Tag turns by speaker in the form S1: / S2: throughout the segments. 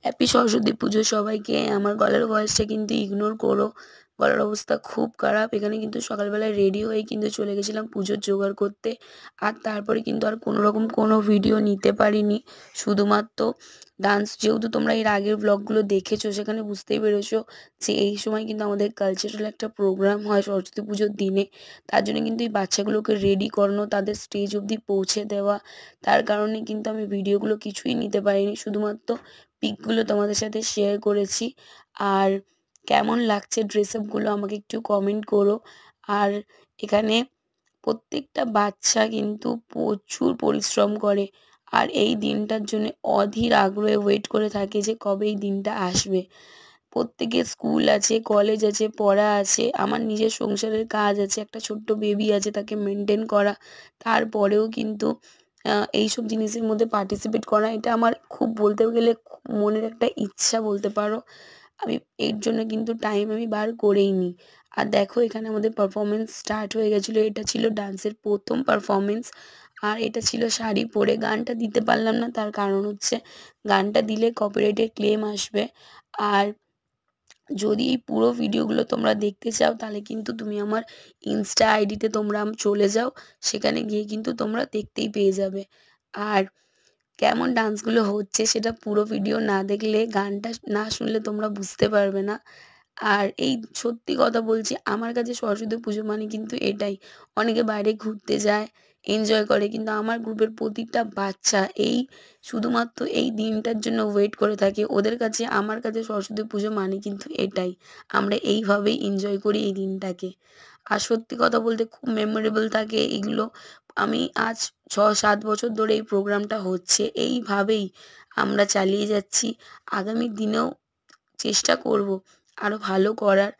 S1: Happy Saraswati পুজো সবাইকে। আমার গলার ভয়েসটা কিন্তু ইগনোর করো। গলার অবস্থা খুব খারাপ। এখানে কিন্তু সকালবেলায় রেডি হয়ে কিন্তু চলে গেছিলাম পুজোর জোগাড় করতে। আর তারপরে কিন্তু আর কোনোরকম কোনো ভিডিও নিতে পারিনি। শুধুমাত্র ডান্স, যেহেতু তোমরা এর আগের ব্লগগুলো দেখেছো সেখানে বুঝতেই পেরেছো যে এই সময় কিন্তু আমাদের কালচারাল একটা প্রোগ্রাম হয় সরস্বতী পুজোর দিনে। তার জন্য কিন্তু এই বাচ্চাগুলোকে রেডি করানো, তাদের স্টেজ অবধি পৌঁছে দেওয়া, তার কারণে কিন্তু আমি ভিডিওগুলো কিছুই নিতে পারিনি। শুধুমাত্র পিকগুলো তোমাদের সাথে শেয়ার করেছি। আর কেমন লাগছে ড্রেস আপগুলো আমাকে একটু কমেন্ট করো। আর এখানে প্রত্যেকটা বাচ্চা কিন্তু প্রচুর পরিশ্রম করে আর এই দিনটার জন্য অধীর আগ্রহে ওয়েট করে থাকে যে কবে এই দিনটা আসবে। প্রত্যেকের স্কুল আছে, কলেজ আছে, পড়া আছে, আমার নিজের সংসারের কাজ আছে, একটা ছোট্ট বেবি আছে তাকে মেনটেন করা। তারপরেও কিন্তু এইসব জিনিসের মধ্যে পার্টিসিপেট করা এটা আমার খুব, বলতে গেলে খুব মনের একটা ইচ্ছা বলতে পারো। আমি এর জন্য কিন্তু টাইম আমি বার করেই নিই। আর দেখো এখানে আমাদের পারফরমেন্স স্টার্ট হয়ে গেছিলো। এটা ছিল ডান্সের প্রথম পারফরমেন্স। আর এটা ছিল শাড়ি পরে। গানটা দিতে পারলাম না, তার কারণ হচ্ছে গানটা দিলে কপিরাইটের ক্লেম আসবে। আর যদি এই পুরো ভিডিওগুলো তোমরা দেখতে চাও তাহলে কিন্তু তুমি আমার ইনস্টা আইডিতে তোমরা চলে যাও, সেখানে গিয়ে কিন্তু তোমরা দেখতেই পেয়ে যাবে। আর কেমন ডান্সগুলো হচ্ছে সেটা পুরো ভিডিও না দেখলে, গানটা না শুনলে তোমরা বুঝতে পারবে না। আর এই সত্যি কথা বলছি, আমার কাছে সরস্বতী পুজো মানে কিন্তু এটাই। অনেকে বাইরে ঘুরতে যায়, এনজয় করে, কিন্তু আমার গ্রুপের প্রতিটা বাচ্চা এই শুধুমাত্র এই দিনটার জন্য ওয়েট করে থাকে। ওদের কাছে, আমার কাছে সরস্বতী পুজো মানে কিন্তু এটাই। আমরা এইভাবেই এনজয় করি এই দিনটাকে। আর সত্যি কথা বলতে খুব মেমোরেবল থাকে এগুলো। আমি আজ 6-7 বছর ধরে এই প্রোগ্রামটা হচ্ছে, এইভাবেই আমরা চালিয়ে যাচ্ছি। আগামী দিনেও চেষ্টা করব আরও ভালো করার।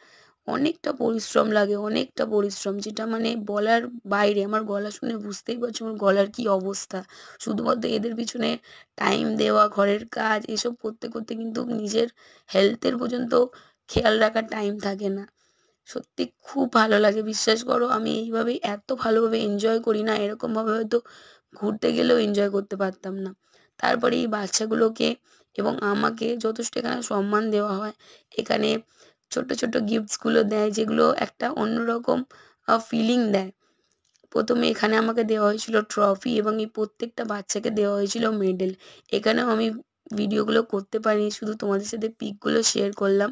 S1: অনেকটা পরিশ্রম লাগে, অনেকটা পরিশ্রম, যেটা মানে বলার বাইরে। আমার গলা শুনে বুঝতেই পারছো আমার গলার কি অবস্থা। শুধুমাত্র এদের পিছনে টাইম দেওয়া, ঘরের কাজ এসব করতে করতে কিন্তু নিজের হেলথের পর্যন্ত খেয়াল রাখার টাইম থাকে না। সত্যি খুব ভালো লাগে, বিশ্বাস করো। আমি এইভাবেই এত ভালোভাবে এনজয় করি না, এরকমভাবে হয়তো ঘুরতে গেলেও এনজয় করতে পারতাম না। তারপরে এই বাচ্চাগুলোকে এবং আমাকে যথেষ্ট এখানে সম্মান দেওয়া হয়। এখানে ছোট ছোট গিফটসগুলো দেয়, যেগুলো একটা অন্যরকম ফিলিং দেয়। প্রথমে এখানে আমাকে দেওয়া হয়েছিল ট্রফি এবং এই প্রত্যেকটা বাচ্চাকে দেওয়া হয়েছিল মেডেল। এখানেও আমি ভিডিওগুলো করতে পারিনি, শুধু তোমাদের সাথে পিকগুলো শেয়ার করলাম।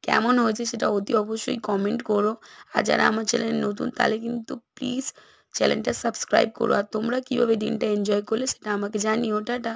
S1: কেমন হয়েছে সেটা অতি অবশ্যই কমেন্ট করো। আর যারা আমার চ্যানেলে নতুন তাহলে কিন্তু প্লিজ চ্যানেলটা সাবস্ক্রাইব করো। আর তোমরা কীভাবে দিনটা এনজয় করলে সেটা আমাকে জানিও। টাটা।